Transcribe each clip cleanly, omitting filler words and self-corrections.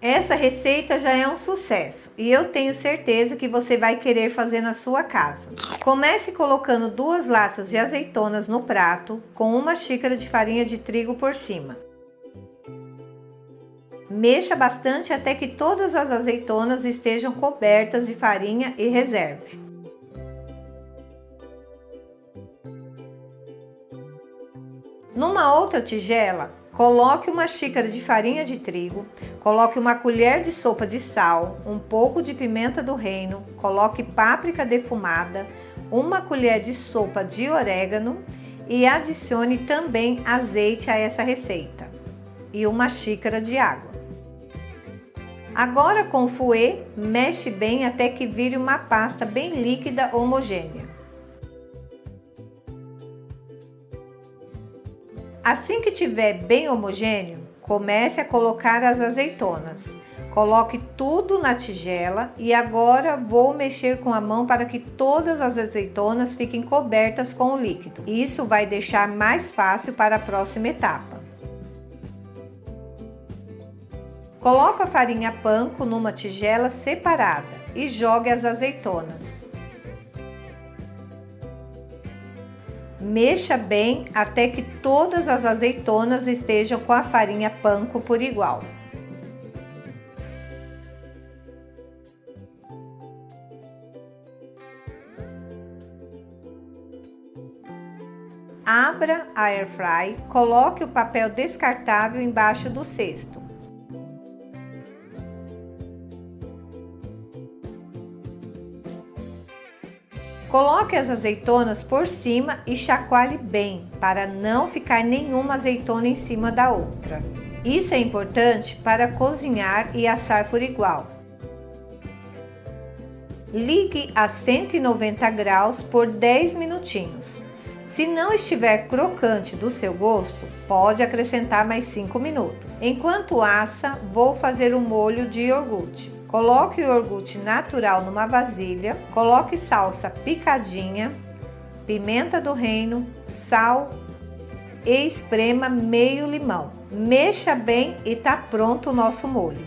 Essa receita já é um sucesso e eu tenho certeza que você vai querer fazer na sua casa. Comece colocando 2 latas de azeitonas no prato com 1 xícara de farinha de trigo por cima. Mexa bastante até que todas as azeitonas estejam cobertas de farinha e reserve. Numa outra tigela, coloque 1 xícara de farinha de trigo, coloque 1 colher de sopa de sal, um pouco de pimenta do reino, coloque páprica defumada, 1 colher de sopa de orégano e adicione também azeite a essa receita e 1 xícara de água. Agora com o fouet, mexe bem até que vire uma pasta bem líquida homogênea. Assim que tiver bem homogêneo, comece a colocar as azeitonas. Coloque tudo na tigela e agora vou mexer com a mão para que todas as azeitonas fiquem cobertas com o líquido. Isso vai deixar mais fácil para a próxima etapa. Coloque a farinha panko numa tigela separada e jogue as azeitonas. Mexa bem até que todas as azeitonas estejam com a farinha panko por igual. Abra a airfry, coloque o papel descartável embaixo do cesto. Coloque as azeitonas por cima e chacoalhe bem, para não ficar nenhuma azeitona em cima da outra. Isso é importante para cozinhar e assar por igual. Ligue a 190 graus por 10 minutinhos. Se não estiver crocante do seu gosto, pode acrescentar mais 5 minutos. Enquanto assa, vou fazer um molho de iogurte. Coloque o iogurte natural numa vasilha, coloque salsa picadinha, pimenta do reino, sal e esprema meio limão. Mexa bem e tá pronto o nosso molho.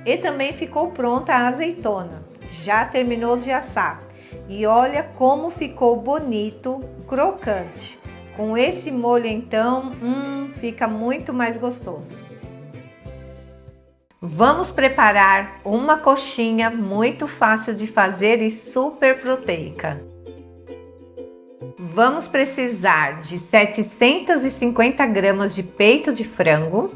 E também ficou pronta a azeitona. Já terminou de assar. E olha como ficou bonito, crocante. Com esse molho então, fica muito mais gostoso. Vamos preparar uma coxinha muito fácil de fazer e super proteica. Vamos precisar de 750 gramas de peito de frango,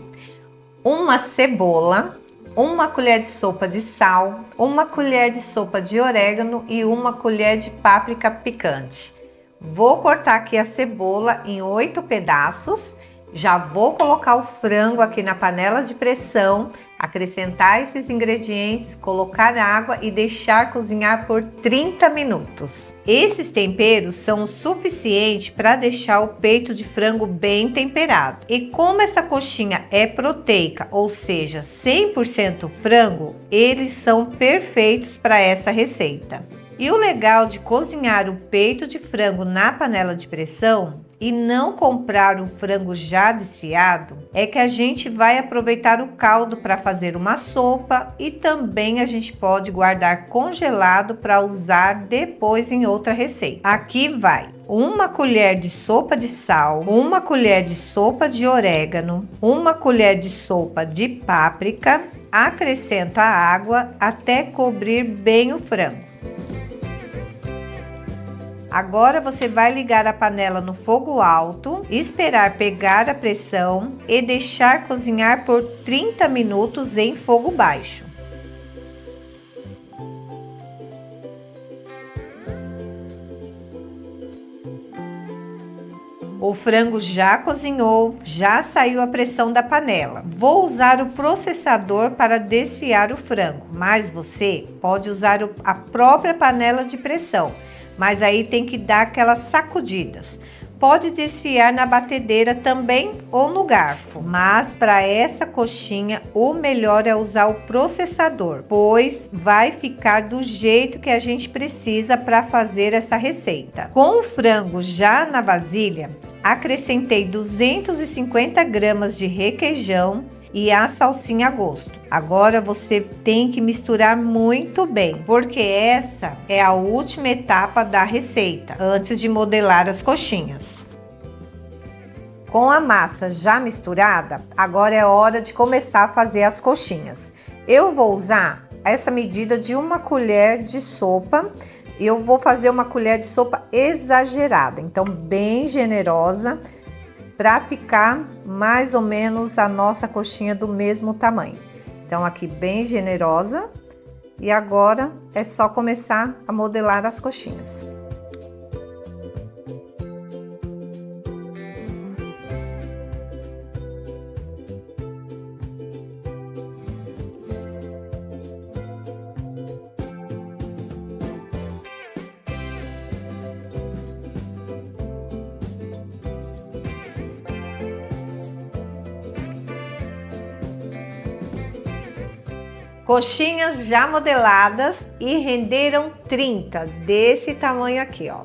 uma cebola, 1 colher de sopa de sal, 1 colher de sopa de orégano e 1 colher de páprica picante. Vou cortar aqui a cebola em 8 pedaços. Já vou colocar o frango aqui na panela de pressão, acrescentar esses ingredientes, colocar água e deixar cozinhar por 30 minutos. Esses temperos são o suficiente para deixar o peito de frango bem temperado. E como essa coxinha é proteica, ou seja, 100% frango, eles são perfeitos para essa receita. E o legal de cozinhar o peito de frango na panela de pressão e não comprar o frango já desfiado é que a gente vai aproveitar o caldo para fazer uma sopa e também a gente pode guardar congelado para usar depois em outra receita. Aqui vai 1 colher de sopa de sal, 1 colher de sopa de orégano, 1 colher de sopa de páprica, acrescento a água até cobrir bem o frango. Agora você vai ligar a panela no fogo alto, esperar pegar a pressão e deixar cozinhar por 30 minutos em fogo baixo. O frango já cozinhou, já saiu a pressão da panela. Vou usar o processador para desfiar o frango, mas você pode usar a própria panela de pressão. Mas aí tem que dar aquelas sacudidas. pode desfiar na batedeira também ou no garfo, mas para essa coxinha o melhor é usar o processador, pois vai ficar do jeito que a gente precisa para fazer essa receita. Com o frango já na vasilha, acrescentei 250 gramas de requeijão e a salsinha a gosto. Agora você tem que misturar muito bem, porque essa é a última etapa da receita, antes de modelar as coxinhas. Com a massa já misturada, agora é hora de começar a fazer as coxinhas. Eu vou usar essa medida de 1 colher de sopa. Eu vou fazer uma colher de sopa exagerada, então bem generosa, para ficar mais ou menos a nossa coxinha do mesmo tamanho. Então aqui bem generosa, e agora é só começar a modelar as coxinhas. Coxinhas já modeladas e renderam 30, desse tamanho aqui, ó.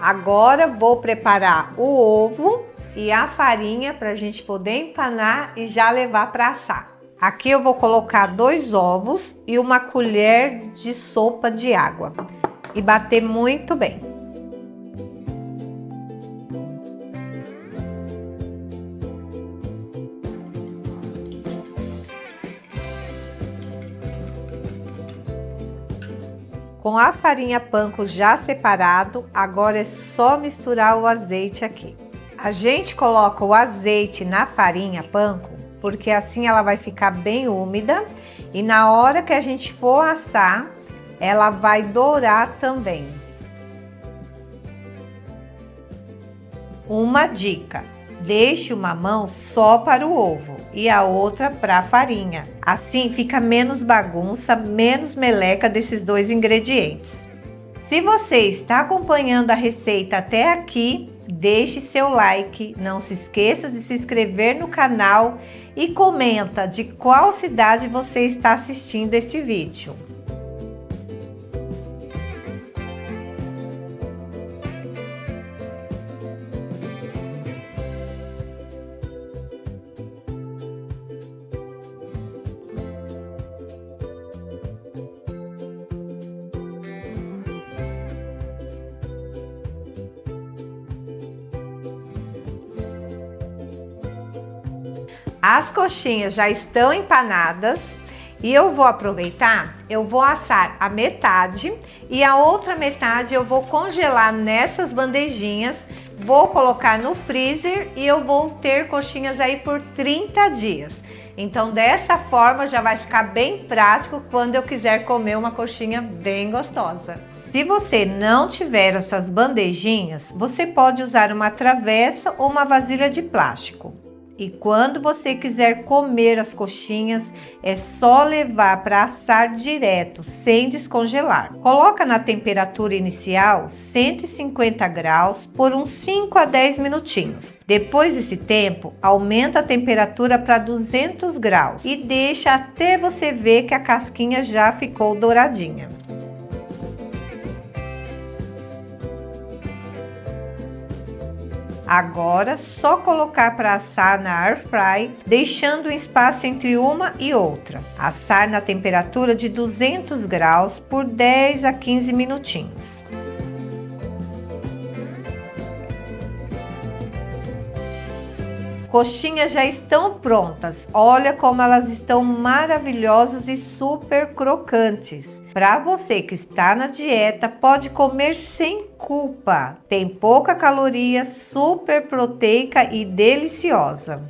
Agora vou preparar o ovo e a farinha para a gente poder empanar e já levar para assar. Aqui eu vou colocar 2 ovos e 1 colher de sopa de água e bater muito bem. Com a farinha panko já separado, agora é só misturar o azeite aqui. A gente coloca o azeite na farinha panko, porque assim ela vai ficar bem úmida e na hora que a gente for assar, ela vai dourar também. Uma dica: deixe uma mão só para o ovo e a outra para a farinha. Assim fica menos bagunça, menos meleca desses 2 ingredientes. Se você está acompanhando a receita até aqui, deixe seu like, não se esqueça de se inscrever no canal e comenta de qual cidade você está assistindo esse vídeo. As coxinhas já estão empanadas e eu vou aproveitar, eu vou assar a metade e a outra metade eu vou congelar nessas bandejinhas, vou colocar no freezer e eu vou ter coxinhas aí por 30 dias. Então dessa forma já vai ficar bem prático quando eu quiser comer uma coxinha bem gostosa. Se você não tiver essas bandejinhas, você pode usar uma travessa ou uma vasilha de plástico. E quando você quiser comer as coxinhas, é só levar para assar direto, sem descongelar. Coloca na temperatura inicial 150 graus por uns 5 a 10 minutinhos. Depois desse tempo, aumenta a temperatura para 200 graus e deixa até você ver que a casquinha já ficou douradinha. Agora, só colocar para assar na air fry, deixando um espaço entre uma e outra. Assar na temperatura de 200 graus por 10 a 15 minutinhos. Coxinhas já estão prontas. Olha como elas estão maravilhosas e super crocantes. Para você que está na dieta, pode comer sem culpa. Tem pouca caloria, super proteica e deliciosa.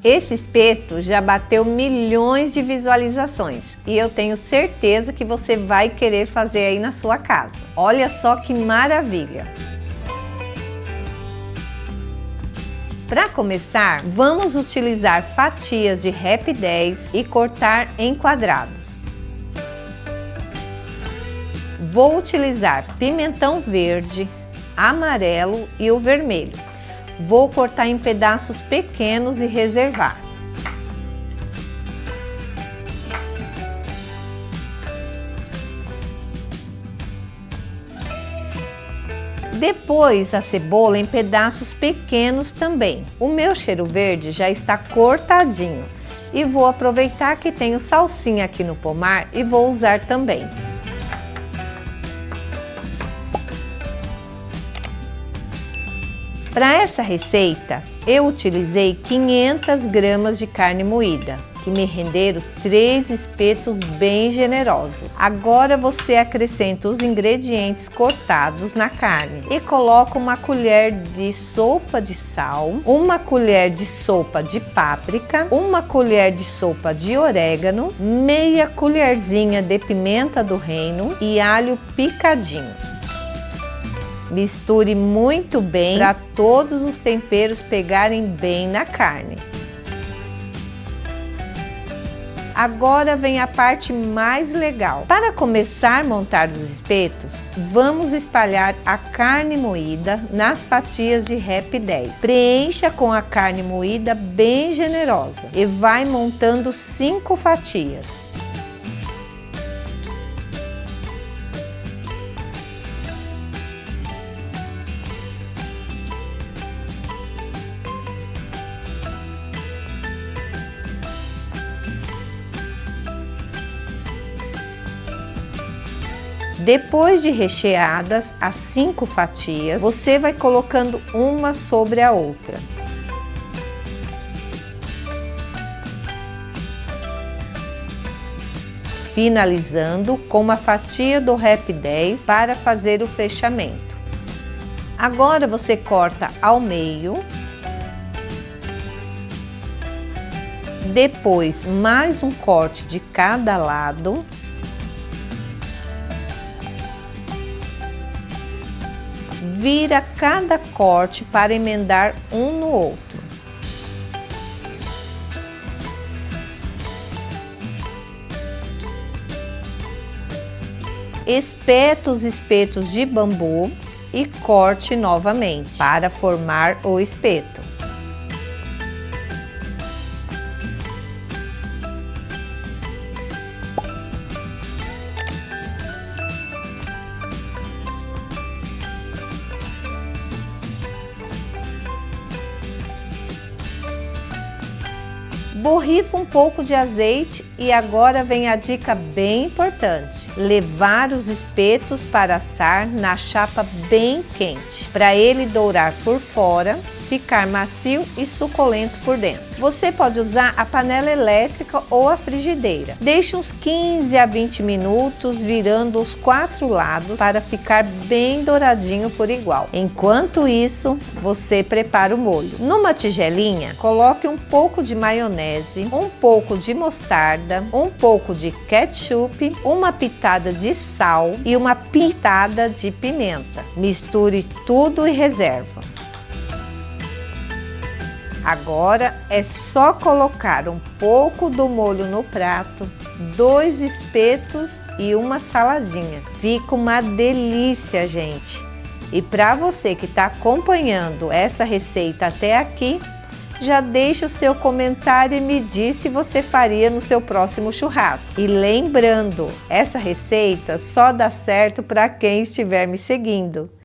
Esse espeto já bateu milhões de visualizações e eu tenho certeza que você vai querer fazer aí na sua casa. Olha só que maravilha! Para começar, vamos utilizar fatias de Rap 10 e cortar em quadrados. Vou utilizar pimentão verde, amarelo e o vermelho. Vou cortar em pedaços pequenos e reservar. Depois a cebola em pedaços pequenos também. O meu cheiro verde já está cortadinho e vou aproveitar que tenho salsinha aqui no pomar e vou usar também. Para essa receita eu utilizei 500 gramas de carne moída, que me renderam 3 espetos bem generosos. Agora você acrescenta os ingredientes cortados na carne e coloca uma colher de sopa de sal, uma colher de sopa de páprica, uma colher de sopa de orégano, meia colherzinha de pimenta do reino e alho picadinho. Misture muito bem para todos os temperos pegarem bem na carne. Agora vem a parte mais legal. Para começar a montar os espetos, vamos espalhar a carne moída nas fatias de Rap 10. Preencha com a carne moída bem generosa e vai montando 5 fatias. Depois de recheadas as 5 fatias, você vai colocando uma sobre a outra. Finalizando com uma fatia do Rap 10 para fazer o fechamento. Agora você corta ao meio. Depois mais um corte de cada lado. Vira cada corte para emendar um no outro. Espeta os espetos de bambu e corte novamente para formar o espeto. Borrifa um pouco de azeite e agora vem a dica bem importante: levar os espetos para assar na chapa bem quente, para ele dourar por fora, ficar macio e suculento por dentro. Você pode usar a panela elétrica ou a frigideira. Deixe uns 15 a 20 minutos virando os 4 lados para ficar bem douradinho por igual. Enquanto isso, você prepara o molho. Numa tigelinha, coloque um pouco de maionese, um pouco de mostarda, um pouco de ketchup, uma pitada de sal e uma pitada de pimenta. Misture tudo e reserva. Agora é só colocar um pouco do molho no prato, 2 espetos e uma saladinha. Fica uma delícia, gente! E para você que está acompanhando essa receita até aqui, já deixa o seu comentário e me diz se você faria no seu próximo churrasco. E lembrando, essa receita só dá certo para quem estiver me seguindo.